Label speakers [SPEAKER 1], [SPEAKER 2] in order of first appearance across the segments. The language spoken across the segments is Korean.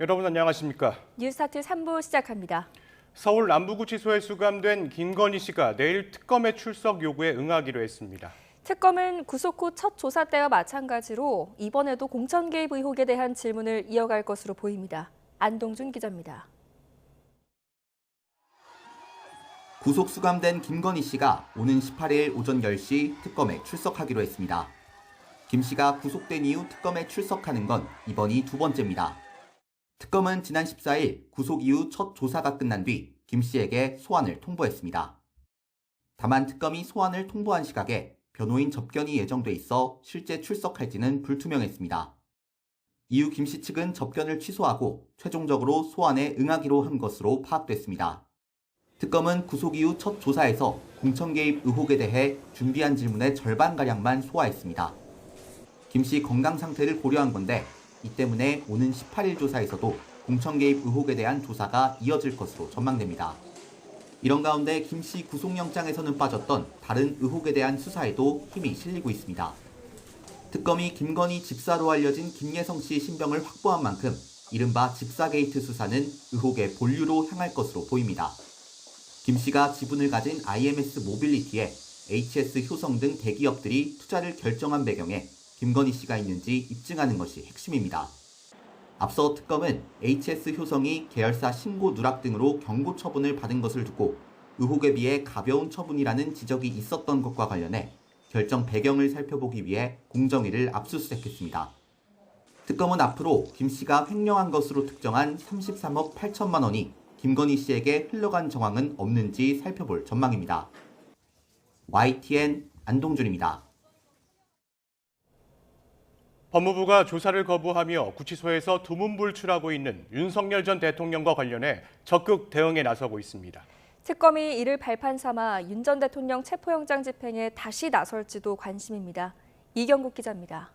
[SPEAKER 1] 여러분 안녕하십니까?
[SPEAKER 2] 뉴스타트 3부 시작합니다.
[SPEAKER 1] 서울 남부구치소에 수감된 김건희 씨가 내일 특검에 출석 요구에 응하기로 했습니다.
[SPEAKER 2] 특검은 구속 후 첫 조사 때와 마찬가지로 이번에도 공천 개입 의혹에 대한 질문을 이어갈 것으로 보입니다. 안동준 기자입니다.
[SPEAKER 3] 구속 수감된 김건희 씨가 오는 18일 오전 10시 특검에 출석하기로 했습니다. 김 씨가 구속된 이후 특검에 출석하는 건 이번이 두 번째입니다. 특검은 지난 14일 구속 이후 첫 조사가 끝난 뒤 김 씨에게 소환을 통보했습니다. 다만 특검이 소환을 통보한 시각에 변호인 접견이 예정돼 있어 실제 출석할지는 불투명했습니다. 이후 김 씨 측은 접견을 취소하고 최종적으로 소환에 응하기로 한 것으로 파악됐습니다. 특검은 구속 이후 첫 조사에서 공천 개입 의혹에 대해 준비한 질문의 절반가량만 소화했습니다. 김 씨 건강 상태를 고려한 건데 이 때문에 오는 18일 조사에서도 공천 개입 의혹에 대한 조사가 이어질 것으로 전망됩니다. 이런 가운데 김 씨 구속영장에서는 빠졌던 다른 의혹에 대한 수사에도 힘이 실리고 있습니다. 특검이 김건희 집사로 알려진 김예성 씨의 신병을 확보한 만큼 이른바 집사 게이트 수사는 의혹의 본류로 향할 것으로 보입니다. 김 씨가 지분을 가진 IMS 모빌리티에 HS 효성 등 대기업들이 투자를 결정한 배경에 김건희 씨가 있는지 입증하는 것이 핵심입니다. 앞서 특검은 HS 효성이 계열사 신고 누락 등으로 경고 처분을 받은 것을 두고 의혹에 비해 가벼운 처분이라는 지적이 있었던 것과 관련해 결정 배경을 살펴보기 위해 공정위를 압수수색했습니다. 특검은 앞으로 김 씨가 횡령한 것으로 특정한 33억 8천만 원이 김건희 씨에게 흘러간 정황은 없는지 살펴볼 전망입니다. YTN 안동준입니다.
[SPEAKER 1] 법무부가 조사를 거부하며 구치소에서 두문불출하고 있는 윤석열 전 대통령과 관련해 적극 대응에 나서고 있습니다.
[SPEAKER 2] 특검이 이를 발판 삼아 윤 전 대통령 체포영장 집행에 다시 나설지도 관심입니다. 이경국 기자입니다.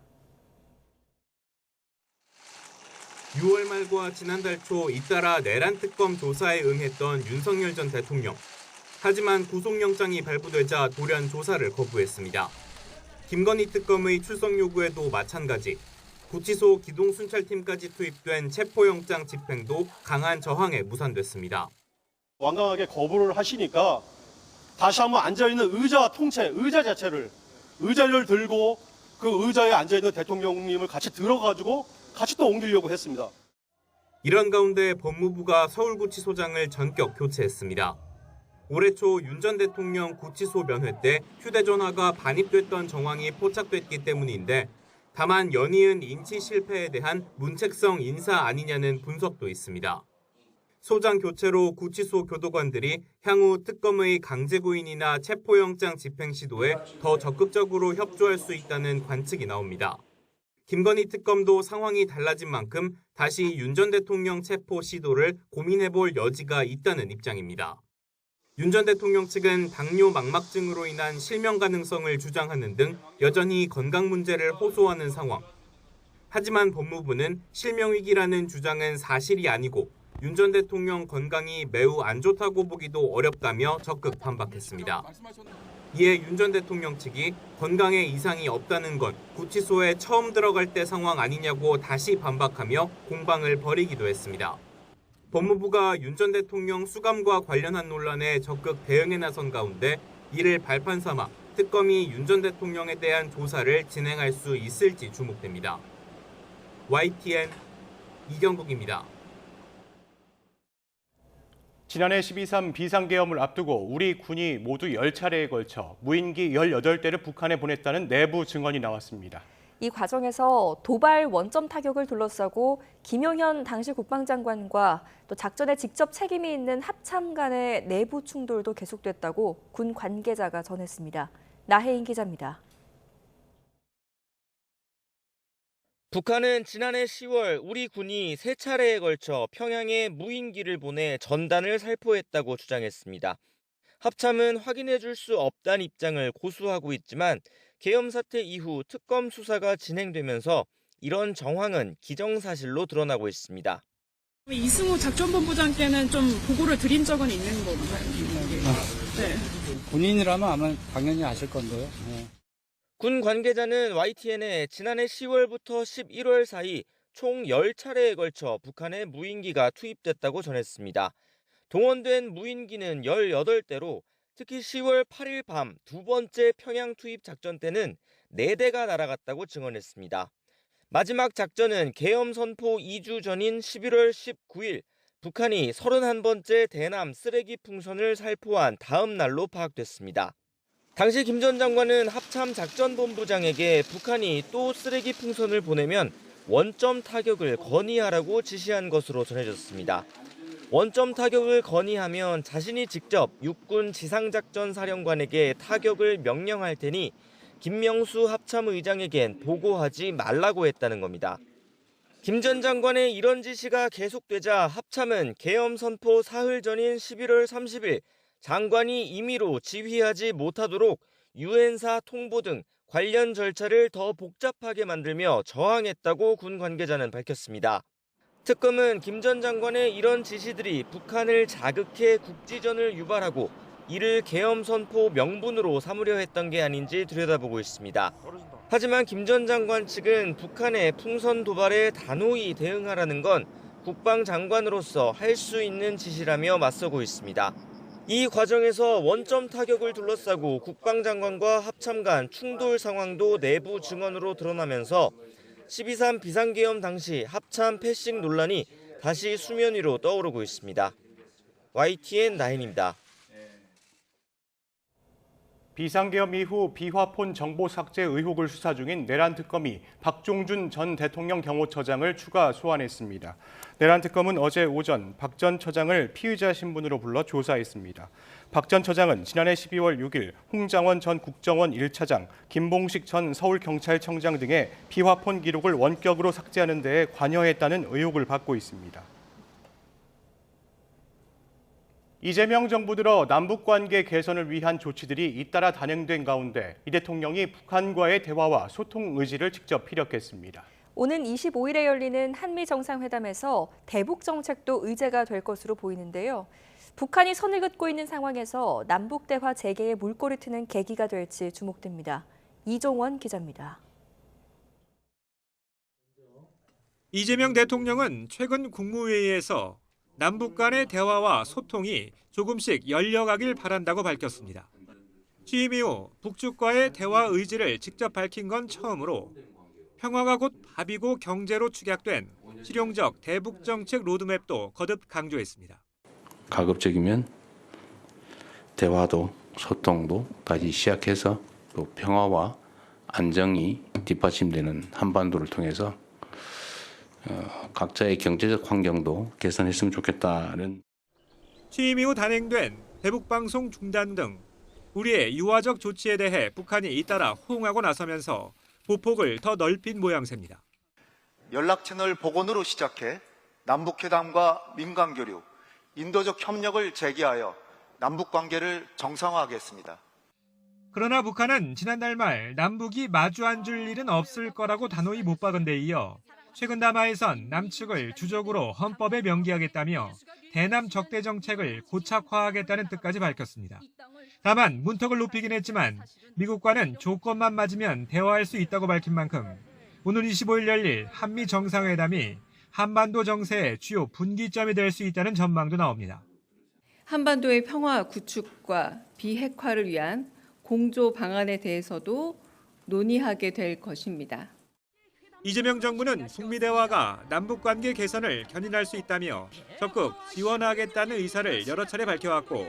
[SPEAKER 4] 6월 말과 지난달 초 잇따라 내란 특검 조사에 응했던 윤석열 전 대통령. 하지만 구속영장이 발부되자 돌연 조사를 거부했습니다. 김건희 특검의 출석 요구에도 마찬가지. 구치소 기동순찰팀까지 투입된 체포영장 집행도 강한 저항에 무산됐습니다.
[SPEAKER 5] 완강하게 거부를 하시니까 다시 한번 앉아있는 의자 통째, 의자 자체를, 의자를 들고 그 의자에 앉아있는 대통령님을 같이 들어가지고 같이 또 옮기려고 했습니다.
[SPEAKER 4] 이런 가운데 법무부가 서울구치소장을 전격 교체했습니다. 올해 초 윤 전 대통령 구치소 면회 때 휴대전화가 반입됐던 정황이 포착됐기 때문인데 다만 연이은 인치 실패에 대한 문책성 인사 아니냐는 분석도 있습니다. 소장 교체로 구치소 교도관들이 향후 특검의 강제구인이나 체포영장 집행 시도에 더 적극적으로 협조할 수 있다는 관측이 나옵니다. 김건희 특검도 상황이 달라진 만큼 다시 윤 전 대통령 체포 시도를 고민해볼 여지가 있다는 입장입니다. 윤 전 대통령 측은 당뇨 망막증으로 인한 실명 가능성을 주장하는 등 여전히 건강 문제를 호소하는 상황. 하지만 법무부는 실명 위기라는 주장은 사실이 아니고 윤 전 대통령 건강이 매우 안 좋다고 보기도 어렵다며 적극 반박했습니다. 이에 윤 전 대통령 측이 건강에 이상이 없다는 건 구치소에 처음 들어갈 때 상황 아니냐고 다시 반박하며 공방을 벌이기도 했습니다. 법무부가 윤 전 대통령 수감과 관련한 논란에 적극 대응에 나선 가운데 이를 발판 삼아 특검이 윤 전 대통령에 대한 조사를 진행할 수 있을지 주목됩니다. YTN 이경국입니다.
[SPEAKER 1] 지난해 12.3 비상계엄을 앞두고 우리 군이 모두 10차례에 걸쳐 무인기 18대를 북한에 보냈다는 내부 증언이 나왔습니다.
[SPEAKER 2] 이 과정에서 도발 원점 타격을 둘러싸고 김용현 당시 국방장관과 또 작전에 직접 책임이 있는 합참 간의 내부 충돌도 계속됐다고 군 관계자가 전했습니다. 나혜인 기자입니다.
[SPEAKER 6] 북한은 지난해 10월 우리 군이 3차례에 걸쳐 평양에 무인기를 보내 전단을 살포했다고 주장했습니다. 합참은 확인해 줄 수 없다는 입장을 고수하고 있지만 계엄 사태 이후 특검 수사가 진행되면서 이런 정황은 기정사실로 드러나고 있습니다.
[SPEAKER 7] 이승우 작전본부장께는 좀 보고를 드린 적은 있는 건가요? 네.
[SPEAKER 8] 군인이라면 아마 당연히 아실 건데요. 네.
[SPEAKER 6] 군 관계자는 YTN에 지난해 10월부터 11월 사이 총 10차례에 걸쳐 북한에 무인기가 투입됐다고 전했습니다. 동원된 무인기는 18대로 특히 10월 8일 밤 두 번째 평양 투입 작전 때는 4대가 날아갔다고 증언했습니다. 마지막 작전은 계엄 선포 2주 전인 11월 19일 북한이 31번째 대남 쓰레기 풍선을 살포한 다음 날로 파악됐습니다. 당시 김 전 장관은 합참 작전본부장에게 북한이 또 쓰레기 풍선을 보내면 원점 타격을 건의하라고 지시한 것으로 전해졌습니다. 원점 타격을 건의하면 자신이 직접 육군 지상작전 사령관에게 타격을 명령할 테니 김명수 합참의장에겐 보고하지 말라고 했다는 겁니다. 김 전 장관의 이런 지시가 계속되자 합참은 계엄 선포 사흘 전인 11월 30일 장관이 임의로 지휘하지 못하도록 유엔사 통보 등 관련 절차를 더 복잡하게 만들며 저항했다고 군 관계자는 밝혔습니다. 특검은 김 전 장관의 이런 지시들이 북한을 자극해 국지전을 유발하고 이를 계엄 선포 명분으로 삼으려 했던 게 아닌지 들여다보고 있습니다. 하지만 김 전 장관 측은 북한의 풍선 도발에 단호히 대응하라는 건 국방장관으로서 할 수 있는 지시라며 맞서고 있습니다. 이 과정에서 원점 타격을 둘러싸고 국방장관과 합참 간 충돌 상황도 내부 증언으로 드러나면서 12.3 비상계엄 당시 합참 패싱 논란이 다시 수면 위로 떠오르고 있습니다. YTN 나인입니다.
[SPEAKER 1] 비상계엄 이후 비화폰 정보 삭제 의혹을 수사 중인 내란 특검이 박종준 전 대통령 경호처장을 추가 소환했습니다. 내란 특검은 어제 오전 박 전 처장을 피의자 신분으로 불러 조사했습니다. 박 전 처장은 지난해 12월 6일 홍장원 전 국정원 1차장, 김봉식 전 서울경찰청장 등의 비화폰 기록을 원격으로 삭제하는 데에 관여했다는 의혹을 받고 있습니다. 이재명 정부 들어 남북관계 개선을 위한 조치들이 잇따라 단행된 가운데 이 대통령이 북한과의 대화와 소통 의지를 직접 피력했습니다.
[SPEAKER 2] 오는 25일에 열리는 한미 정상회담에서 대북 정책도 의제가 될 것으로 보이는데요. 북한이 선을 긋고 있는 상황에서 남북 대화 재개에 물꼬를 트는 계기가 될지 주목됩니다. 이종원 기자입니다.
[SPEAKER 9] 이재명 대통령은 최근 국무회의에서 남북 간의 대화와 소통이 조금씩 열려가길 바란다고 밝혔습니다. 취임 이후 북측과의 대화 의지를 직접 밝힌 건 처음으로 평화가 곧 밥이고 경제로 축약된 실용적 대북 정책 로드맵도 거듭 강조했습니다.
[SPEAKER 10] 가급적이면 대화도 소통도 다시 시작해서 또 평화와 안정이 뒷받침되는 한반도를 통해서 각자의 경제적 환경도 개선했으면 좋겠다는.
[SPEAKER 9] 취임 이후 단행된 대북방송 중단 등 우리의 유화적 조치에 대해 북한이 잇따라 호응하고 나서면서 보폭을 더 넓힌 모양새입니다.
[SPEAKER 11] 연락채널 복원으로 시작해 남북회담과 민간교류, 인도적 협력을 재개하여 남북관계를 정상화하겠습니다.
[SPEAKER 9] 그러나 북한은 지난달 말 남북이 마주 앉을 일은 없을 거라고 단호히 못 박은 데 이어 최근 담화에선 남측을 주적으로 헌법에 명기하겠다며 대남 적대 정책을 고착화하겠다는 뜻까지 밝혔습니다. 다만 문턱을 높이긴 했지만 미국과는 조건만 맞으면 대화할 수 있다고 밝힌 만큼 오늘 25일 열릴 한미 정상회담이 한반도 정세의 주요 분기점이 될 수 있다는 전망도 나옵니다.
[SPEAKER 12] 한반도의 평화 구축과 비핵화를 위한 공조 방안에 대해서도 논의하게 될 것입니다.
[SPEAKER 9] 이재명 정부는 북미 대화가 남북관계 개선을 견인할 수 있다며 적극 지원하겠다는 의사를 여러 차례 밝혀왔고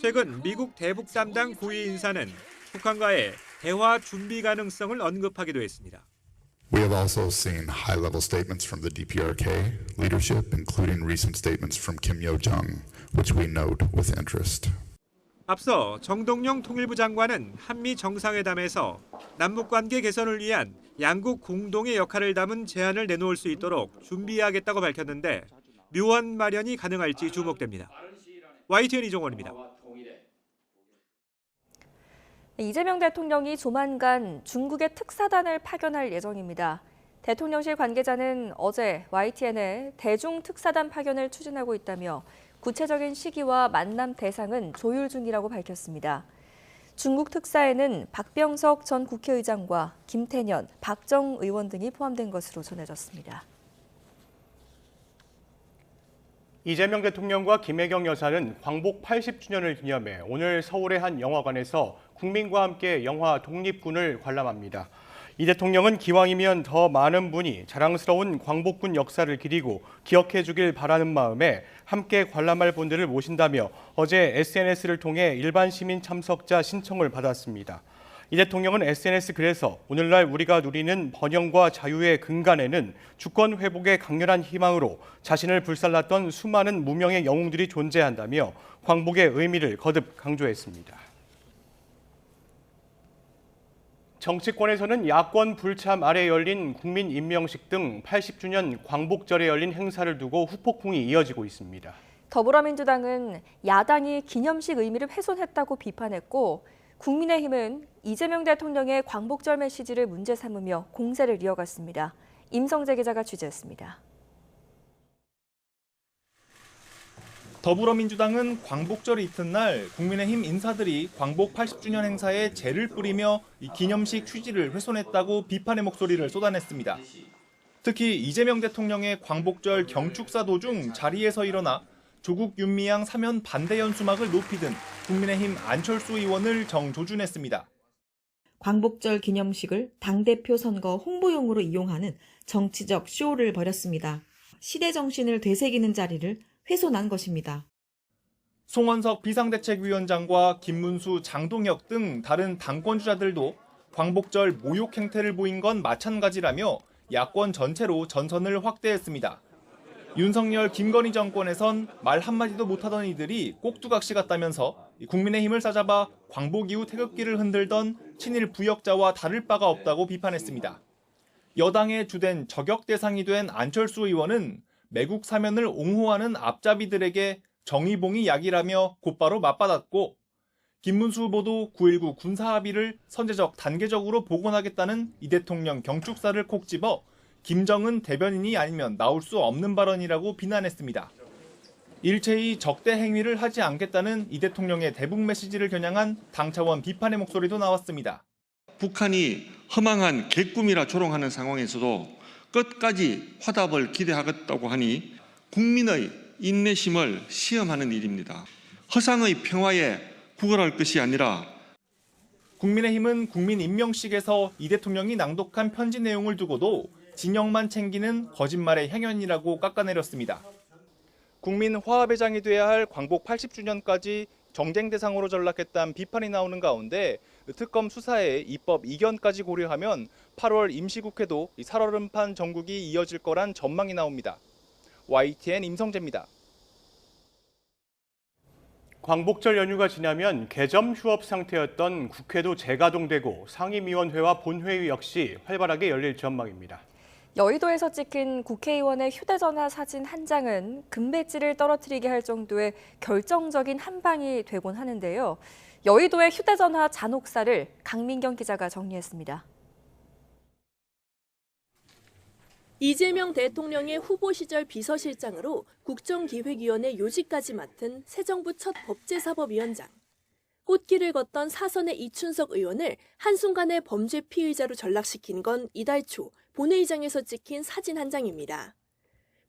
[SPEAKER 9] 최근 미국 대북 담당 고위 인사는 북한과의 대화 준비 가능성을 언급하기도 했습니다.
[SPEAKER 13] We have also seen high-level statements from the DPRK leadership, including recent statements from Kim Yo-jong, which we note with interest.
[SPEAKER 9] 앞서 정동영 통일부 장관은 한미 정상회담에서 남북관계 개선을 위한 양국 공동의 역할을 담은 제안을 내놓을 수 있도록 준비하겠다고 밝혔는데 묘안 마련이 가능할지 주목됩니다. YTN 이종원입니다.
[SPEAKER 2] 이재명 대통령이 조만간 중국의 특사단을 파견할 예정입니다. 대통령실 관계자는 어제 YTN에 대중 특사단 파견을 추진하고 있다며 구체적인 시기와 만남 대상은 조율 중이라고 밝혔습니다. 중국 특사에는 박병석 전 국회의장과 김태년, 박정 의원 등이 포함된 것으로 전해졌습니다.
[SPEAKER 1] 이재명 대통령과 김혜경 여사는 광복 80주년을 기념해 오늘 서울의 한 영화관에서 국민과 함께 영화 독립군을 관람합니다. 이 대통령은 기왕이면 더 많은 분이 자랑스러운 광복군 역사를 기리고 기억해 주길 바라는 마음에 함께 관람할 분들을 모신다며 어제 SNS를 통해 일반 시민 참석자 신청을 받았습니다. 이 대통령은 SNS 글에서 오늘날 우리가 누리는 번영과 자유의 근간에는 주권 회복의 강렬한 희망으로 자신을 불살랐던 수많은 무명의 영웅들이 존재한다며 광복의 의미를 거듭 강조했습니다. 정치권에서는 야권 불참 아래 열린 국민임명식 등 80주년 광복절에 열린 행사를 두고 후폭풍이 이어지고 있습니다.
[SPEAKER 2] 더불어민주당은 야당이 기념식 의미를 훼손했다고 비판했고 국민의힘은 이재명 대통령의 광복절 메시지를 문제 삼으며 공세를 이어갔습니다. 임성재 기자가 취재했습니다.
[SPEAKER 14] 더불어민주당은 광복절 이튿날 국민의힘 인사들이 광복 80주년 행사에 재를 뿌리며 이 기념식 취지를 훼손했다고 비판의 목소리를 쏟아냈습니다. 특히 이재명 대통령의 광복절 경축사 도중 자리에서 일어나 조국 윤미향 사면 반대 연수막을 높이든 국민의힘 안철수 의원을 정조준했습니다.
[SPEAKER 15] 광복절 기념식을 당대표 선거 홍보용으로 이용하는 정치적 쇼를 벌였습니다. 시대 정신을 되새기는 자리를 훼손한 것입니다.
[SPEAKER 14] 송원석 비상대책위원장과 김문수, 장동혁 등 다른 당권 주자들도 광복절 모욕 행태를 보인 건 마찬가지라며 야권 전체로 전선을 확대했습니다. 윤석열, 김건희 정권에선 말 한마디도 못하던 이들이 꼭두각시 같다면서 국민의힘을 싸잡아 광복 이후 태극기를 흔들던 친일 부역자와 다를 바가 없다고 비판했습니다. 여당의 주된 저격 대상이 된 안철수 의원은 매국 사면을 옹호하는 앞잡이들에게 정의봉이 약이라며 곧바로 맞받았고 김문수 후보도 9.19 군사합의를 선제적 단계적으로 복원하겠다는 이 대통령 경축사를 콕 집어 김정은 대변인이 아니면 나올 수 없는 발언이라고 비난했습니다. 일체히 적대 행위를 하지 않겠다는 이 대통령의 대북 메시지를 겨냥한 당 차원 비판의 목소리도 나왔습니다.
[SPEAKER 16] 북한이 허망한 개꿈이라 조롱하는 상황에서도 끝까지 화답을 기대하겠다고 하니 국민의 인내심을 시험하는 일입니다. 허상의 평화에 구걸할 것이 아니라
[SPEAKER 14] 국민의힘은 국민임명식에서 이 대통령이 낭독한 편지 내용을 두고도 진영만 챙기는 거짓말의 향연이라고 깎아내렸습니다. 국민 화합의 장이 돼야 할 광복 80주년까지 정쟁 대상으로 전락했다는 비판이 나오는 가운데 특검 수사에 입법 이견까지 고려하면 8월 임시국회도 살얼음판 정국이 이어질 거란 전망이 나옵니다. YTN 임성재입니다.
[SPEAKER 1] 광복절 연휴가 지나면 개점 휴업 상태였던 국회도 재가동되고 상임위원회와 본회의 역시 활발하게 열릴 전망입니다.
[SPEAKER 2] 여의도에서 찍힌 국회의원의 휴대전화 사진 한 장은 금배지를 떨어뜨리게 할 정도의 결정적인 한 방이 되곤 하는데요. 여의도의 휴대전화 잔혹사를 강민경 기자가 정리했습니다.
[SPEAKER 17] 이재명 대통령의 후보 시절 비서실장으로 국정기획위원회 요직까지 맡은 새 정부 첫 법제사법위원장. 꽃길을 걷던 사선의 이춘석 의원을 한순간에 범죄 피의자로 전락시킨 건 이달 초 본회의장에서 찍힌 사진 한 장입니다.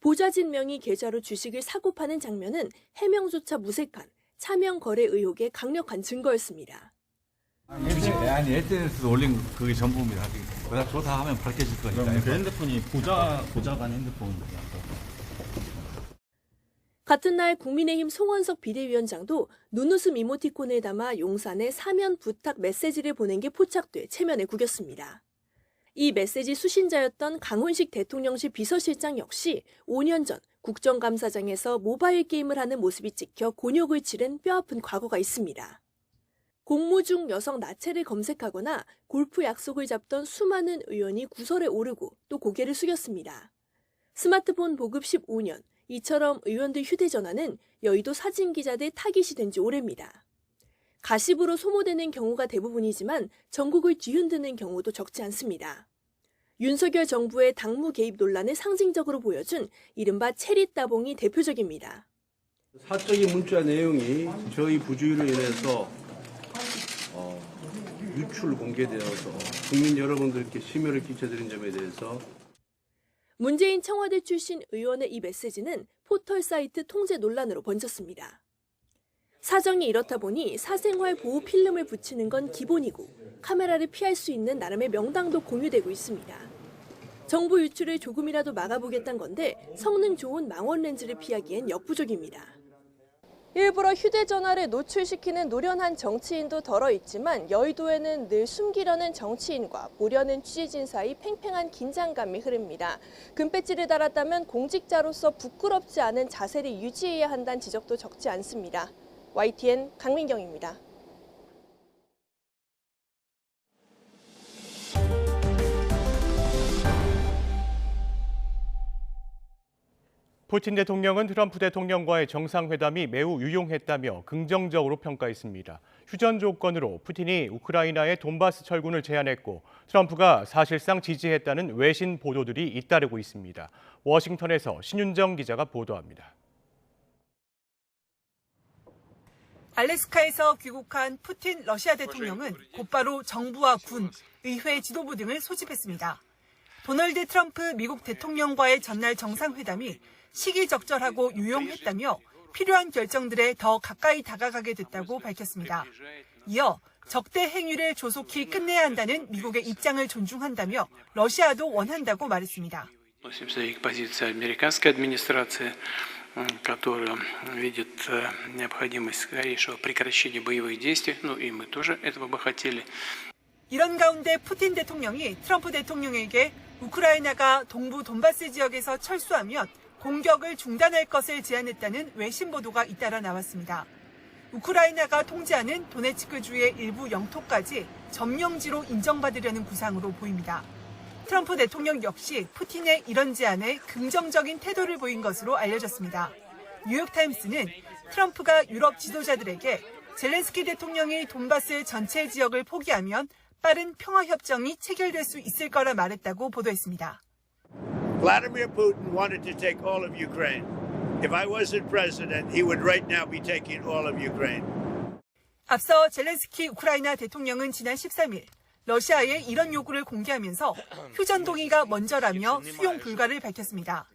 [SPEAKER 17] 보좌진 명의 계좌로 주식을 사고 파는 장면은 해명조차 무색한 차명 거래 의혹의 강력한 증거였습니다.
[SPEAKER 18] SNS에 올린 그게 전부입니다. 그다 조사하면 밝혀질 거니까. 그 핸드폰이 보좌관 핸드폰입니다.
[SPEAKER 17] 같은 날 국민의힘 송원석 비대위원장도 눈웃음 이모티콘을 담아 용산에 사면 부탁 메시지를 보낸 게 포착돼 체면에 구겼습니다. 이 메시지 수신자였던 강훈식 대통령실 비서실장 역시 5년 전 국정감사장에서 모바일 게임을 하는 모습이 찍혀 곤욕을 치른 뼈아픈 과거가 있습니다. 공모 중 여성 나체를 검색하거나 골프 약속을 잡던 수많은 의원이 구설에 오르고 또 고개를 숙였습니다. 스마트폰 보급 15년, 이처럼 의원들 휴대전화는 여의도 사진기자들 타깃이 된 지 오래입니다. 가십으로 소모되는 경우가 대부분이지만 전국을 뒤흔드는 경우도 적지 않습니다. 윤석열 정부의 당무 개입 논란을 상징적으로 보여준 이른바 체리 따봉이 대표적입니다.
[SPEAKER 19] 사적인 문자 내용이 저희 부주의로 인해서 유출 공개되어서 국민 여러분들께 심려를 끼쳐드린 점에 대해서
[SPEAKER 17] 문재인 청와대 출신 의원의 이 메시지는 포털 사이트 통제 논란으로 번졌습니다. 사정이 이렇다 보니 사생활 보호 필름을 붙이는 건 기본이고 카메라를 피할 수 있는 나름의 명당도 공유되고 있습니다. 정보 유출을 조금이라도 막아보겠다는 건데 성능 좋은 망원 렌즈를 피하기엔 역부족입니다. 일부러 휴대전화를 노출시키는 노련한 정치인도 덜어 있지만 여의도에는 늘 숨기려는 정치인과 보려는 취재진 사이 팽팽한 긴장감이 흐릅니다. 금배지를 달았다면 공직자로서 부끄럽지 않은 자세를 유지해야 한다는 지적도 적지 않습니다. YTN 강민경입니다.
[SPEAKER 1] 푸틴 대통령은 트럼프 대통령과의 정상회담이 매우 유용했다며 긍정적으로 평가했습니다. 휴전 조건으로 푸틴이 우크라이나의 돈바스 철군을 제안했고 트럼프가 사실상 지지했다는 외신 보도들이 잇따르고 있습니다. 워싱턴에서 신윤정 기자가 보도합니다.
[SPEAKER 20] 알래스카에서 귀국한 푸틴 러시아 대통령은 곧바로 정부와 군, 의회 지도부 등을 소집했습니다. 도널드 트럼프 미국 대통령과의 전날 정상회담이 시기적절하고 유용했다며 필요한 결정들에 더 가까이 다가가게 됐다고 밝혔습니다. 이어 적대 행위를 조속히 끝내야 한다는 미국의 입장을 존중한다며 러시아도 원한다고 말했습니다.
[SPEAKER 21] которая видит необходимость скорейшего прекращения боевых действий, и мы тоже этого бы хотели.
[SPEAKER 20] 이런 가운데 푸틴 대통령이 트럼프 대통령에게 우크라이나가 동부 돈바스 지역에서 철수하면 공격을 중단할 것을 제안했다는 외신 보도가 잇따라 나왔습니다. 우크라이나가 통제하는 도네츠크주의 일부 영토까지 점령지로 인정받으려는 구상으로 보입니다. 트럼프 대통령 역시 푸틴의 이런 제안에 긍정적인 태도를 보인 것으로 알려졌습니다. 뉴욕타임스는 트럼프가 유럽 지도자들에게 젤렌스키 대통령이 돈바스 전체 지역을 포기하면 빠른 평화협정이 체결될 수 있을 거라 말했다고 보도했습니다.
[SPEAKER 22] Vladimir Putin wanted to take all of Ukraine. If I wasn't president, he would right now be taking all of Ukraine.
[SPEAKER 20] 앞서 젤렌스키 우크라이나 대통령은 지난 13일 러시아에 이런 요구를 공개하면서 휴전 동의가 먼저라며 수용 불가를 밝혔습니다.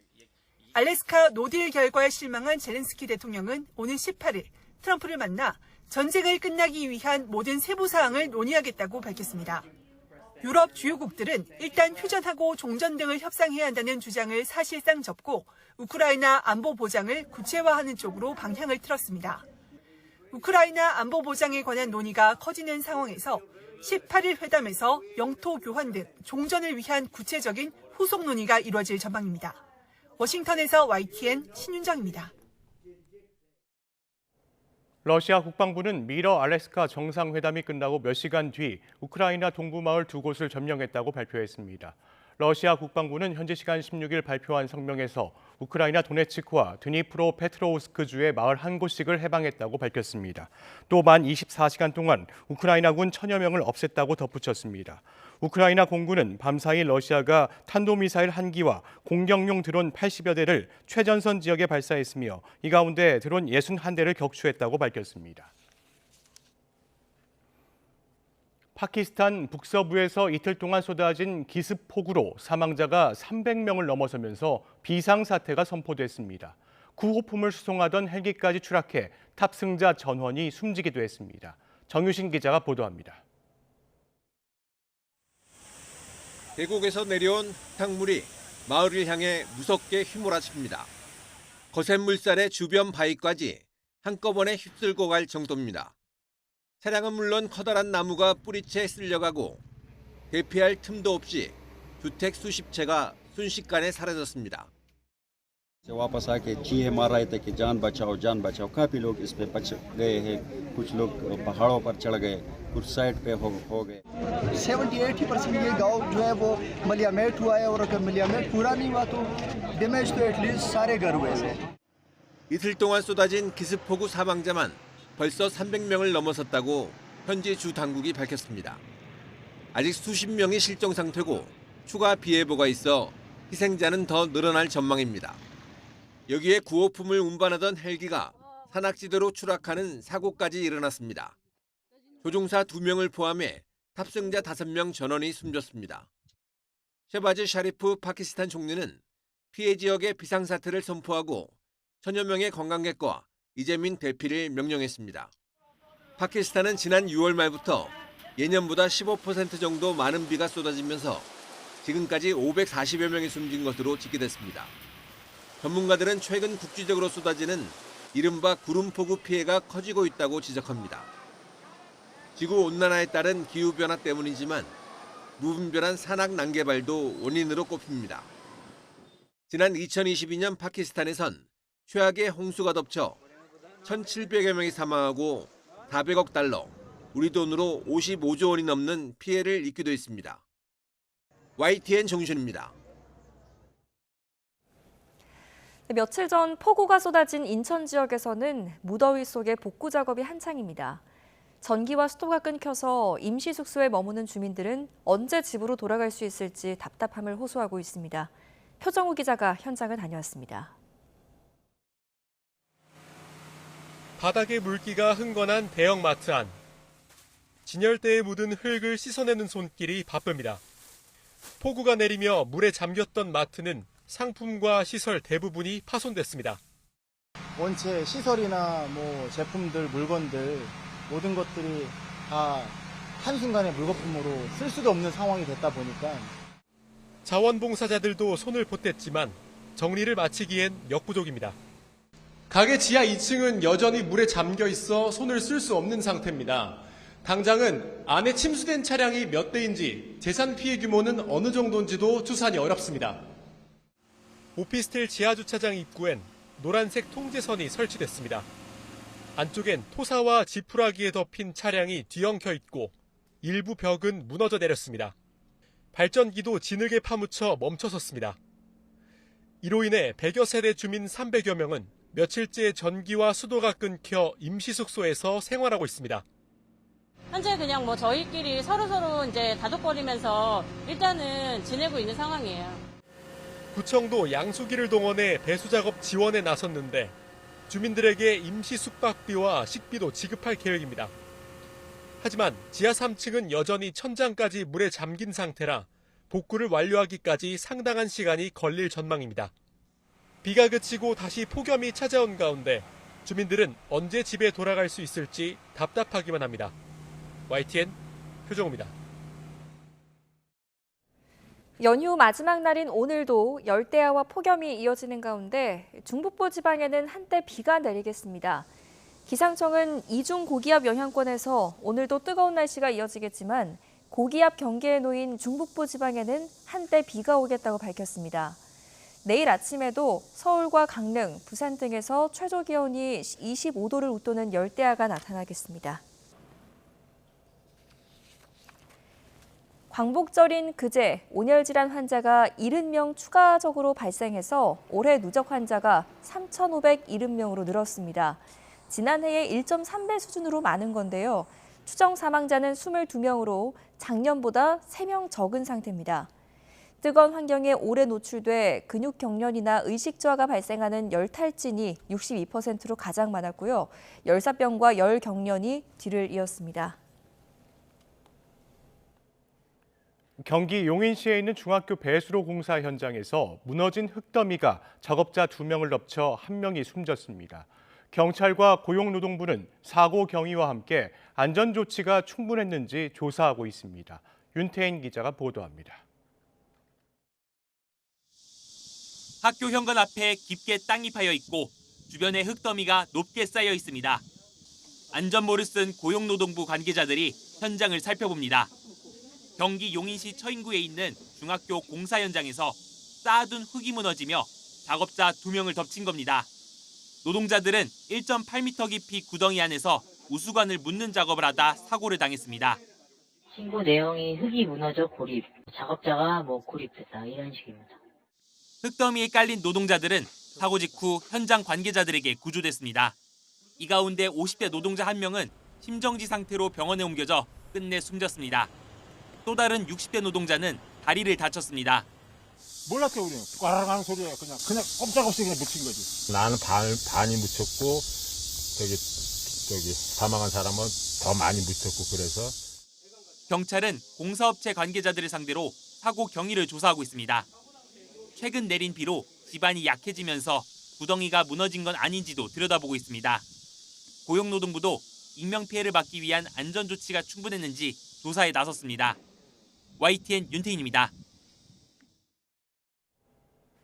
[SPEAKER 20] 알래스카 노딜 결과에 실망한 젤렌스키 대통령은 오는 18일 트럼프를 만나 전쟁을 끝나기 위한 모든 세부 사항을 논의하겠다고 밝혔습니다. 유럽 주요국들은 일단 휴전하고 종전 등을 협상해야 한다는 주장을 사실상 접고 우크라이나 안보 보장을 구체화하는 쪽으로 방향을 틀었습니다. 우크라이나 안보 보장에 관한 논의가 커지는 상황에서 18일 회담에서 영토 교환 등 종전을 위한 구체적인 후속 논의가 이루어질 전망입니다. 워싱턴에서 YTN 신윤정입니다.
[SPEAKER 1] 러시아 국방부는 미러 알래스카 정상회담이 끝나고 몇 시간 뒤 우크라이나 동부마을 2곳을 점령했다고 발표했습니다. 러시아 국방부는 현지 시간 16일 발표한 성명에서 우크라이나 도네츠크와 드니프로 페트로우스크주의 마을 한 곳씩을 해방했다고 밝혔습니다. 또 만 24시간 동안 우크라이나군 1000여 명을 없앴다고 덧붙였습니다. 우크라이나 공군은 밤사이 러시아가 탄도미사일 1기와 공격용 드론 80여 대를 최전선 지역에 발사했으며 이 가운데 드론 61대를 격추했다고 밝혔습니다. 파키스탄 북서부에서 이틀 동안 쏟아진 기습폭우로 사망자가 300명을 넘어서면서 비상사태가 선포됐습니다. 구호품을 수송하던 헬기까지 추락해 탑승자 전원이 숨지기도 했습니다. 정유신 기자가 보도합니다.
[SPEAKER 23] 계곡에서 내려온 흙탕물이 마을을 향해 무섭게 휘몰아칩니다. 거센 물살에 주변 바위까지 한꺼번에 휩쓸고 갈 정도입니다. 차량은 물론 커다란 나무가 뿌리채 쓸려가고 대피할 틈도 없이 주택 수십 채가 순식간에 사라졌습니다.
[SPEAKER 24] वापस आके चीहे मार रहे थे कि जान बचाओ काफी लोग इस पे बच गए हैं कुछ लोग पहाड़ों पर चढ़ गए कुछ साइड पे हो गए
[SPEAKER 25] 70-80% ये गांव जो है वो मलियामेट हुआ है और अगर मलियामेट पूरा नहीं हुआ तो डैमेज तो एटलीस्ट सारे घर हुए हैं.
[SPEAKER 23] 이틀 동안 쏟아진 기습폭우 사망자만 벌써 300명을 넘어섰다고 현지 주 당국이 밝혔습니다. 아직 수십 명이 실종 상태고 추가 비 예보가 있어 희생자는 더 늘어날 전망입니다. 여기에 구호품을 운반하던 헬기가 산악지대로 추락하는 사고까지 일어났습니다. 조종사 2명을 포함해 탑승자 5명 전원이 숨졌습니다. 셰바즈 샤리프 파키스탄 총리는 피해 지역에 비상사태를 선포하고 천여 명의 관광객과 이재민 대피를 명령했습니다. 파키스탄은 지난 6월 말부터 예년보다 15% 정도 많은 비가 쏟아지면서 지금까지 540여 명이 숨진 것으로 집계됐습니다. 전문가들은 최근 국지적으로 쏟아지는 이른바 구름폭우 피해가 커지고 있다고 지적합니다. 지구온난화에 따른 기후변화 때문이지만 무분별한 산악 난개발도 원인으로 꼽힙니다. 지난 2022년 파키스탄에선 최악의 홍수가 덮쳐 1,700여 명이 사망하고 400억 달러, 우리 돈으로 55조 원이 넘는 피해를 입기도 했습니다. YTN 정준입니다.
[SPEAKER 2] 며칠 전 폭우가 쏟아진 인천 지역에서는 무더위 속에 복구 작업이 한창입니다. 전기와 수도가 끊겨서 임시 숙소에 머무는 주민들은 언제 집으로 돌아갈 수 있을지 답답함을 호소하고 있습니다. 표정우 기자가 현장을 다녀왔습니다.
[SPEAKER 3] 바닥에 물기가 흥건한 대형마트 안. 진열대에 묻은 흙을 씻어내는 손길이 바쁩니다. 폭우가 내리며 물에 잠겼던 마트는 상품과 시설 대부분이 파손됐습니다.
[SPEAKER 4] 원체 시설이나 제품들, 물건들 모든 것들이 다 한순간에 물거품으로 쓸 수도 없는 상황이 됐다 보니까
[SPEAKER 3] 자원봉사자들도 손을 보탰지만 정리를 마치기엔 역부족입니다. 가게 지하 2층은 여전히 물에 잠겨 있어 손을 쓸 수 없는 상태입니다. 당장은 안에 침수된 차량이 몇 대인지 재산 피해 규모는 어느 정도인지도 추산이 어렵습니다. 오피스텔 지하주차장 입구엔 노란색 통제선이 설치됐습니다. 안쪽엔 토사와 지푸라기에 덮인 차량이 뒤엉켜 있고 일부 벽은 무너져 내렸습니다. 발전기도 진흙에 파묻혀 멈춰섰습니다. 이로 인해 100여 세대 주민 300여 명은 며칠째 전기와 수도가 끊겨 임시 숙소에서 생활하고 있습니다.
[SPEAKER 5] 현재 그냥 저희끼리 서로서로 이제 다독거리면서 일단은 지내고 있는 상황이에요.
[SPEAKER 3] 구청도 양수기를 동원해 배수 작업 지원에 나섰는데 주민들에게 임시 숙박비와 식비도 지급할 계획입니다. 하지만 지하 3층은 여전히 천장까지 물에 잠긴 상태라 복구를 완료하기까지 상당한 시간이 걸릴 전망입니다. 비가 그치고 다시 폭염이 찾아온 가운데 주민들은 언제 집에 돌아갈 수 있을지 답답하기만 합니다. YTN 표정우입니다.
[SPEAKER 2] 연휴 마지막 날인 오늘도 열대야와 폭염이 이어지는 가운데 중북부 지방에는 한때 비가 내리겠습니다. 기상청은 이중 고기압 영향권에서 오늘도 뜨거운 날씨가 이어지겠지만 고기압 경계에 놓인 중북부 지방에는 한때 비가 오겠다고 밝혔습니다. 내일 아침에도 서울과 강릉, 부산 등에서 최저 기온이 25도를 웃도는 열대야가 나타나겠습니다. 광복절인 그제 온열 질환 환자가 70명 추가적으로 발생해서 올해 누적 환자가 3,570명으로 늘었습니다. 지난해의 1.3배 수준으로 많은 건데요. 추정 사망자는 22명으로 작년보다 3명 적은 상태입니다. 뜨거운 환경에 오래 노출돼 근육 경련이나 의식 저하가 발생하는 열탈진이 62%로 가장 많았고요. 열사병과 열경련이 뒤를 이었습니다.
[SPEAKER 1] 경기 용인시에 있는 중학교 배수로 공사 현장에서 무너진 흙더미가 작업자 2명을 덮쳐 1명이 숨졌습니다. 경찰과 고용노동부는 사고 경위와 함께 안전조치가 충분했는지 조사하고 있습니다. 윤태인 기자가 보도합니다.
[SPEAKER 7] 학교 현관 앞에 깊게 땅이 파여 있고 주변에 흙더미가 높게 쌓여 있습니다. 안전모를 쓴 고용노동부 관계자들이 현장을 살펴봅니다. 경기 용인시 처인구에 있는 중학교 공사 현장에서 쌓아둔 흙이 무너지며 작업자 2명을 덮친 겁니다. 노동자들은 1.8m 깊이 구덩이 안에서 우수관을 묻는 작업을 하다 사고를 당했습니다.
[SPEAKER 8] 신고 내용이 흙이 무너져 고립, 작업자가 고립됐다 이런 식입니다.
[SPEAKER 7] 흙더미에 깔린 노동자들은 사고 직후 현장 관계자들에게 구조됐습니다. 이 가운데 50대 노동자 1명은 심정지 상태로 병원에 옮겨져 끝내 숨졌습니다. 또 다른 60대 노동자는 다리를 다쳤습니다.
[SPEAKER 26] 몰랐죠, 우리는. 꽈라락 하는 소리에 그냥 꼼짝없이 그냥 묻힌 거지.
[SPEAKER 27] 나는 반이 묻혔고, 사망한 사람은 더 많이 묻혔고, 그래서.
[SPEAKER 7] 경찰은 공사업체 관계자들을 상대로 사고 경위를 조사하고 있습니다. 최근 내린 비로 집안이 약해지면서 구덩이가 무너진 건 아닌지도 들여다보고 있습니다. 고용노동부도 인명피해를 막기 위한 안전조치가 충분했는지 조사에 나섰습니다. YTN 윤태인입니다.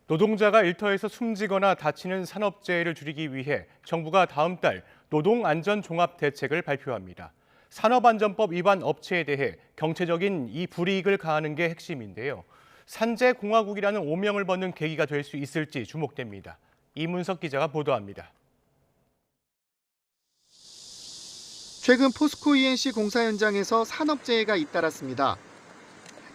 [SPEAKER 1] 노동자가 일터에서 숨지거나 다치는 산업재해를 줄이기 위해 정부가 다음 달 노동안전종합대책을 발표합니다. 산업안전법 위반 업체에 대해 경제적인 이 불이익을 가하는 게 핵심인데요. 산재공화국이라는 오명을 벗는 계기가 될 수 있을지 주목됩니다. 이문석 기자가 보도합니다.
[SPEAKER 6] 최근 포스코 ENC 공사 현장에서 산업재해가 잇따랐습니다.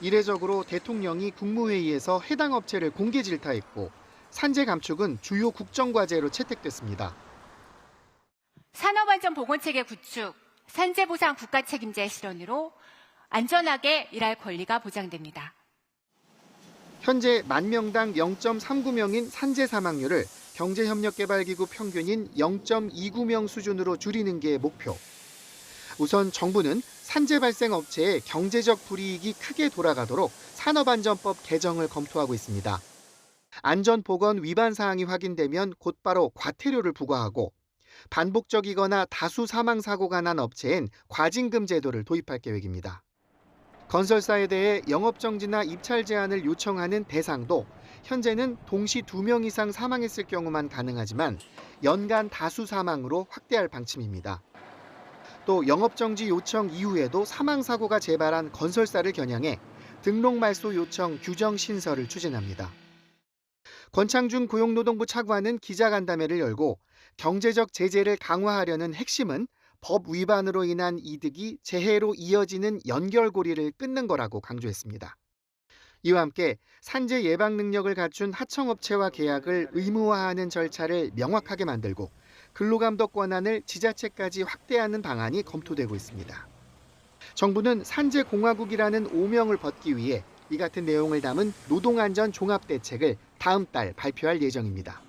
[SPEAKER 6] 이례적으로 대통령이 국무회의에서 해당 업체를 공개 질타했고 산재 감축은 주요 국정과제로 채택됐습니다.
[SPEAKER 9] 산업안전보건체계 구축, 산재보상 국가책임제 실현으로 안전하게 일할 권리가 보장됩니다.
[SPEAKER 6] 현재 만 명당 0.39명인 산재 사망률을 경제협력개발기구 평균인 0.29명 수준으로 줄이는 게 목표. 우선 정부는 산재 발생 업체의 경제적 불이익이 크게 돌아가도록 산업안전법 개정을 검토하고 있습니다. 안전보건 위반 사항이 확인되면 곧바로 과태료를 부과하고 반복적이거나 다수 사망사고가 난 업체엔 과징금 제도를 도입할 계획입니다. 건설사에 대해 영업정지나 입찰 제한을 요청하는 대상도 현재는 동시 2명 이상 사망했을 경우만 가능하지만 연간 다수 사망으로 확대할 방침입니다. 또 영업정지 요청 이후에도 사망사고가 재발한 건설사를 겨냥해 등록 말소 요청 규정 신설을 추진합니다. 권창준 고용노동부 차관은 기자간담회를 열고 경제적 제재를 강화하려는 핵심은 법 위반으로 인한 이득이 재해로 이어지는 연결고리를 끊는 거라고 강조했습니다. 이와 함께 산재 예방 능력을 갖춘 하청업체와 계약을 의무화하는 절차를 명확하게 만들고 근로감독 권한을 지자체까지 확대하는 방안이 검토되고 있습니다. 정부는 산재공화국이라는 오명을 벗기 위해 이 같은 내용을 담은 노동안전 종합대책을 다음 달 발표할 예정입니다.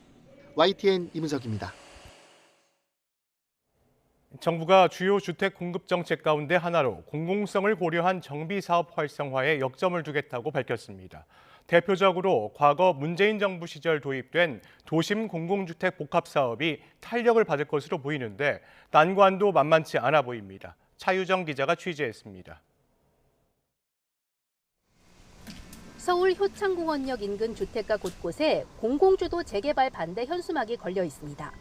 [SPEAKER 6] YTN 이문석입니다.
[SPEAKER 1] 정부가 주요 주택 공급 정책 가운데 하나로 공공성을 고려한 정비사업 활성화에 역점을 두겠다고 밝혔습니다. 대표적으로 과거 문재인 정부 시절 도입된 도심 공공주택 복합사업이 탄력을 받을 것으로 보이는데 난관도 만만치 않아 보입니다. 차유정 기자가 취재했습니다.
[SPEAKER 10] 서울 효창공원역 인근 주택가 곳곳에 공공주도 재개발 반대 현수막이 걸려 있습니다.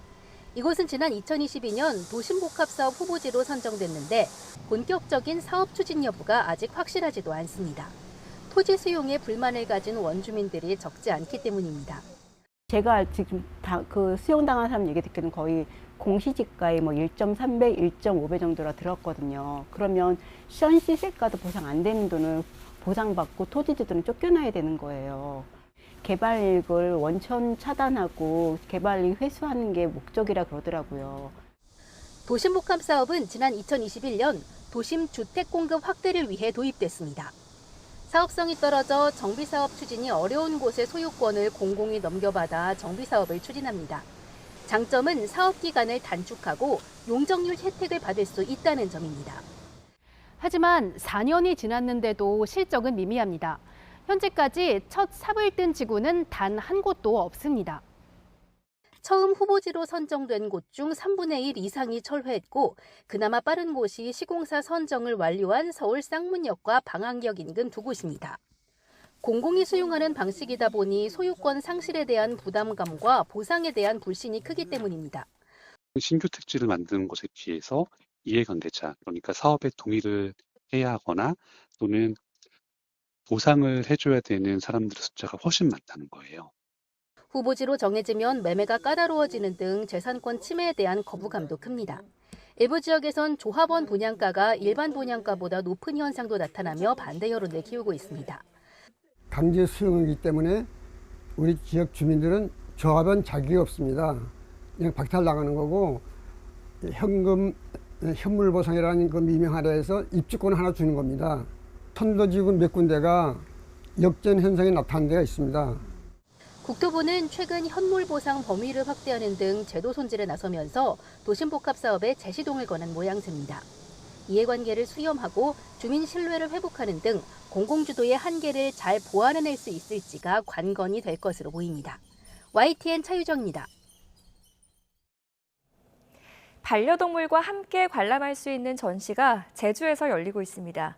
[SPEAKER 10] 이곳은 지난 2022년 도심복합사업 후보지로 선정됐는데 본격적인 사업 추진 여부가 아직 확실하지도 않습니다. 토지 수용에 불만을 가진 원주민들이 적지 않기 때문입니다.
[SPEAKER 11] 제가 지금 수용당한 사람 얘기 듣기는 거의 공시지가의 1.3배, 1.5배 정도라 들었거든요. 그러면 시시세가도 보상 안 되는 돈을 보상받고 토지주들은 쫓겨나야 되는 거예요. 개발을 원천 차단하고 개발을 회수하는 게 목적이라 그러더라고요.
[SPEAKER 10] 도심복합 사업은 지난 2021년 도심 주택 공급 확대를 위해 도입됐습니다. 사업성이 떨어져 정비사업 추진이 어려운 곳의 소유권을 공공이 넘겨받아 정비사업을 추진합니다. 장점은 사업 기간을 단축하고 용적률 혜택을 받을 수 있다는 점입니다.
[SPEAKER 12] 하지만 4년이 지났는데도 실적은 미미합니다. 현재까지 첫 삽을 뜬 지구는 단 한 곳도 없습니다.
[SPEAKER 10] 처음 후보지로 선정된 곳 중 3분의 1 이상이 철회했고 그나마 빠른 곳이 시공사 선정을 완료한 서울 쌍문역과 방항역 인근 두 곳입니다. 공공이 수용하는 방식이다 보니 소유권 상실에 대한 부담감과 보상에 대한 불신이 크기 때문입니다.
[SPEAKER 13] 신규 택지를 만드는 것에 비해서 이해관계자, 그러니까 사업에 동의를 해야 하거나 또는 보상을 해줘야 되는 사람들의 숫자가 훨씬 많다는 거예요.
[SPEAKER 10] 후보지로 정해지면 매매가 까다로워지는 등 재산권 침해에 대한 거부감도 큽니다. 일부 지역에선 조합원 분양가가 일반 분양가보다 높은 현상도 나타나며 반대 여론을 키우고 있습니다.
[SPEAKER 15] 강제 수용이기 때문에 우리 지역 주민들은 조합원 자격이 없습니다. 그냥 박탈당하는 거고 현금, 현물보상이라는 그 미명 하나에서 입주권 하나 주는 겁니다. 천도지구 몇 군데가 역전 현상이 나타난 데가 있습니다.
[SPEAKER 10] 국토부는 최근 현물보상 범위를 확대하는 등 제도 손질에 나서면서 도심복합사업에 재시동을 거는 모양새입니다. 이해관계를 수렴하고 주민 신뢰를 회복하는 등 공공주도의 한계를 잘 보완해낼 수 있을지가 관건이 될 것으로 보입니다. YTN 차유정입니다.
[SPEAKER 2] 반려동물과 함께 관람할 수 있는 전시가 제주에서 열리고 있습니다.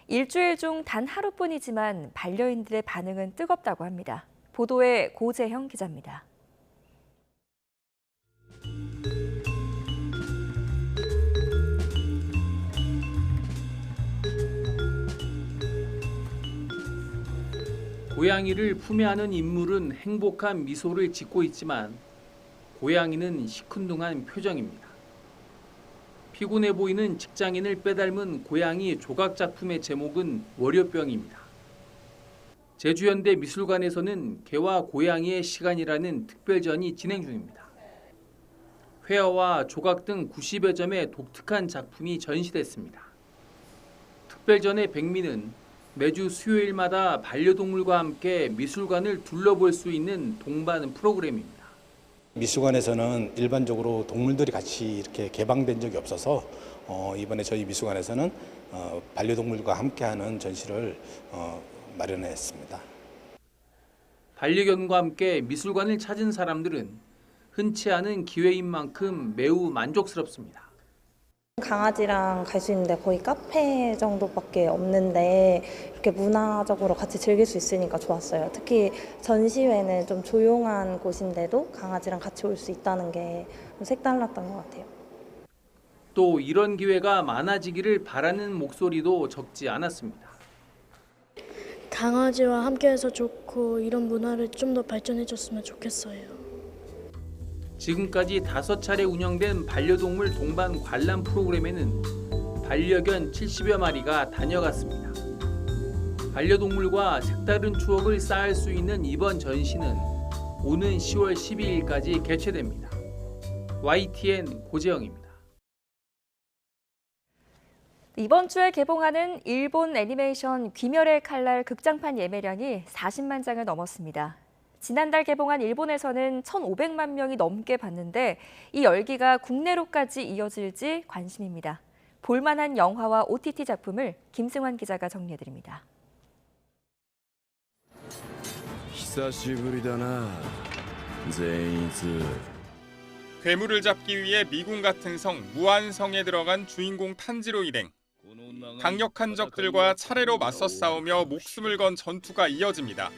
[SPEAKER 2] 일주일 중 단 하루뿐이지만 반려인들의 반응은 뜨겁다고 합니다. 보도에 고재형 기자입니다.
[SPEAKER 14] 고양이를 품에 안은 인물은 행복한 미소를 짓고 있지만 고양이는 시큰둥한 표정입니다. 피곤해 보이는 직장인을 빼닮은 고양이 조각 작품의 제목은 월요병입니다. 제주현대 미술관에서는 개와 고양이의 시간이라는 특별전이 진행 중입니다. 회화와 조각 등 90여 점의 독특한 작품이 전시됐습니다. 특별전의 백미는 매주 수요일마다 반려동물과 함께 미술관을 둘러볼 수 있는 동반 프로그램입니다.
[SPEAKER 16] 미술관에서는 일반적으로 동물들이 같이 이렇게 개방된 적이 없어서 이번에 저희 미술관에서는 반려동물과 함께하는 전시를 마련했습니다.
[SPEAKER 14] 반려견과 함께 미술관을 찾은 사람들은 흔치 않은 기회인 만큼 매우 만족스럽습니다.
[SPEAKER 17] 강아지랑 갈 수 있는데 거의 카페 정도밖에 없는데 이렇게 문화적으로 같이 즐길 수 있으니까 좋았어요. 특히 전시회는 좀 조용한 곳인데도 강아지랑 같이 올 수 있다는 게 좀 색달랐던 것 같아요.
[SPEAKER 14] 또 이런 기회가 많아지기를 바라는 목소리도 적지 않았습니다.
[SPEAKER 18] 강아지와 함께해서 좋고 이런 문화를 좀 더 발전해줬으면 좋겠어요.
[SPEAKER 14] 지금까지 5차례 운영된 반려동물 동반 관람 프로그램에는 반려견 70여 마리가 다녀갔습니다. 반려동물과 색다른 추억을 쌓을 수 있는 이번 전시는 오는 10월 12일까지 개최됩니다. YTN 고재영입니다.
[SPEAKER 2] 이번 주에 개봉하는 일본 애니메이션 귀멸의 칼날 극장판 예매량이 40만 장을 넘었습니다. 지난달 개봉한 일본에서는 1,500만 명이 넘게 봤는데 이 열기가 국내로까지 이어질지 관심입니다. 볼만한 영화와 OTT 작품을 김승환 기자가 정리해드립니다.
[SPEAKER 19] 괴물을 잡기 위해 미군 같은 성 무안성에 들어간 주인공 탄지로 일행. 강력한 적들과 차례로 맞서 싸우며 목숨을 건 전투가 이어집니다.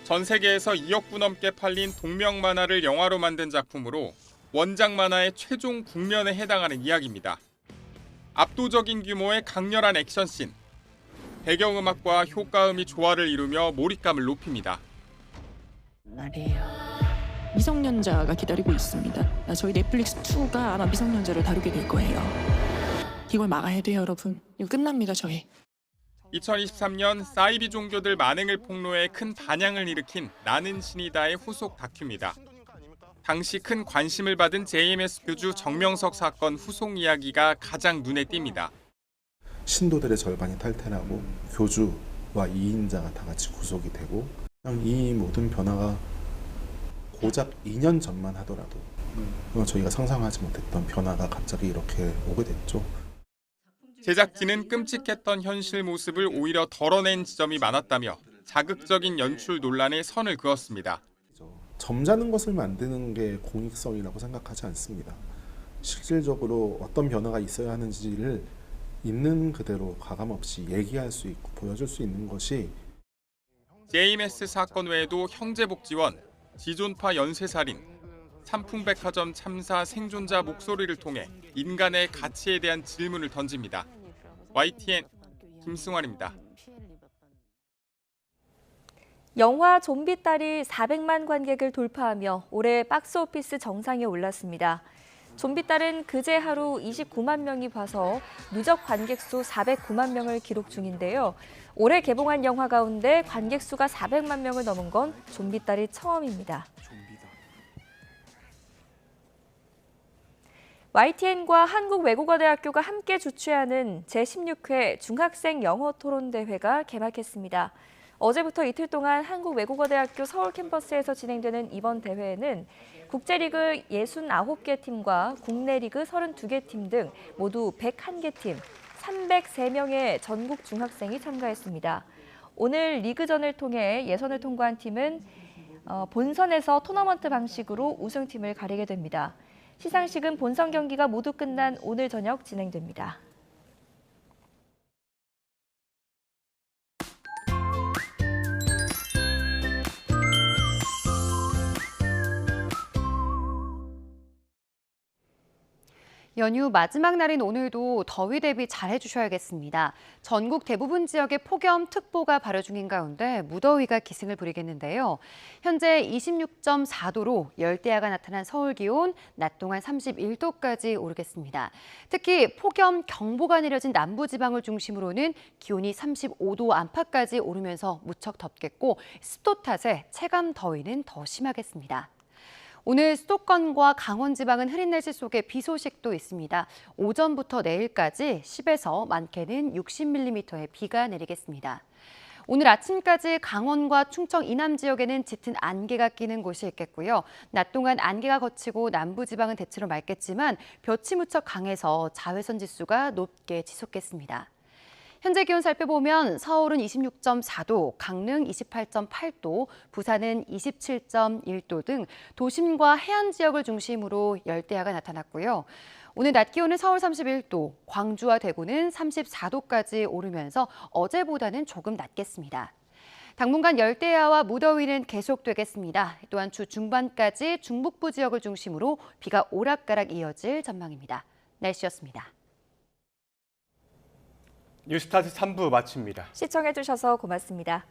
[SPEAKER 19] 전 세계에서 2억 부 넘게 팔린 동명 만화를 영화로 만든 작품으로 원작 만화의 최종 국면에 해당하는 이야기입니다. 압도적인 규모의 강렬한 액션씬, 배경음악과 효과음이 조화를 이루며 몰입감을 높입니다.
[SPEAKER 21] 미성년자가 기다리고 있습니다. 저희 넷플릭스 2가 아마 미성년자를 다루게 될 거예요. 이걸 막아야 돼요, 여러분. 이거 끝납니다, 저희.
[SPEAKER 19] 2023년 사이비 종교들 만행을 폭로해 큰 반향을 일으킨 나는 신이다의 후속 다큐입니다. 당시 큰 관심을 받은 JMS 교주 정명석 사건 후속 이야기가 가장 눈에 띕니다.
[SPEAKER 22] 신도들의 절반이 탈퇴하고 교주와 이인자가 다 같이 구속이 되고 이 모든 변화가 고작 2년 전만 하더라도 저희가 상상하지 못했던 변화가 갑자기 이렇게 오게 됐죠.
[SPEAKER 19] 제작진은 끔찍했던 현실 모습을 오히려 덜어낸 지점이 많았다며 자극적인 연출 논란에 선을 그었습니다.
[SPEAKER 22] 점잖은 것을 만드는 게 공익성이라고 생각하지 않습니다. 실질적으로 어떤 변화가 있어야 하는지를 있는 그대로 가감없이 얘기할 수 있고 보여줄 수 있는 것이
[SPEAKER 19] JMS 사건 외에도 형제복지원, 지존파 연쇄살인, 삼풍백화점 참사 생존자 목소리를 통해 인간의 가치에 대한 질문을 던집니다. YTN 김승환입니다.
[SPEAKER 2] 영화 좀비딸이 400만 관객을 돌파하며 올해 박스오피스 정상에 올랐습니다. 좀비딸은 그제 하루 29만 명이 봐서 누적 관객 수 409만 명을 기록 중인데요. 올해 개봉한 영화 가운데 관객 수가 400만 명을 넘은 건 좀비딸이 처음입니다. YTN과 한국외국어대학교가 함께 주최하는 제16회 중학생 영어 토론 대회가 개막했습니다. 어제부터 이틀 동안 한국외국어대학교 서울 캠퍼스에서 진행되는 이번 대회에는 국제리그 69개 팀과 국내 리그 32개 팀 등 모두 101개 팀, 303명의 전국 중학생이 참가했습니다. 오늘 리그전을 통해 예선을 통과한 팀은 본선에서 토너먼트 방식으로 우승팀을 가리게 됩니다. 시상식은 본선 경기가 모두 끝난 오늘 저녁 진행됩니다.
[SPEAKER 3] 연휴 마지막 날인 오늘도 더위 대비 잘 해주셔야겠습니다. 전국 대부분 지역에 폭염특보가 발효 중인 가운데 무더위가 기승을 부리겠는데요. 현재 26.4도로 열대야가 나타난 서울 기온 낮 동안 31도까지 오르겠습니다. 특히 폭염경보가 내려진 남부지방을 중심으로는 기온이 35도 안팎까지 오르면서 무척 덥겠고 습도 탓에 체감 더위는 더 심하겠습니다. 오늘 수도권과 강원 지방은 흐린 날씨 속에 비 소식도 있습니다. 오전부터 내일까지 10에서 많게는 60mm의 비가 내리겠습니다. 오늘 아침까지 강원과 충청 이남 지역에는 짙은 안개가 끼는 곳이 있겠고요. 낮 동안 안개가 걷히고 남부 지방은 대체로 맑겠지만 볕이 무척 강해서 자외선 지수가 높게 치솟겠습니다. 현재 기온 살펴보면 서울은 26.4도, 강릉 28.8도, 부산은 27.1도 등 도심과 해안 지역을 중심으로 열대야가 나타났고요. 오늘 낮 기온은 서울 31도, 광주와 대구는 34도까지 오르면서 어제보다는 조금 낮겠습니다. 당분간 열대야와 무더위는 계속되겠습니다. 또한 주 중반까지 중북부 지역을 중심으로 비가 오락가락 이어질 전망입니다. 날씨였습니다.
[SPEAKER 1] 뉴스타트 3부 마칩니다.
[SPEAKER 2] 시청해주셔서 고맙습니다.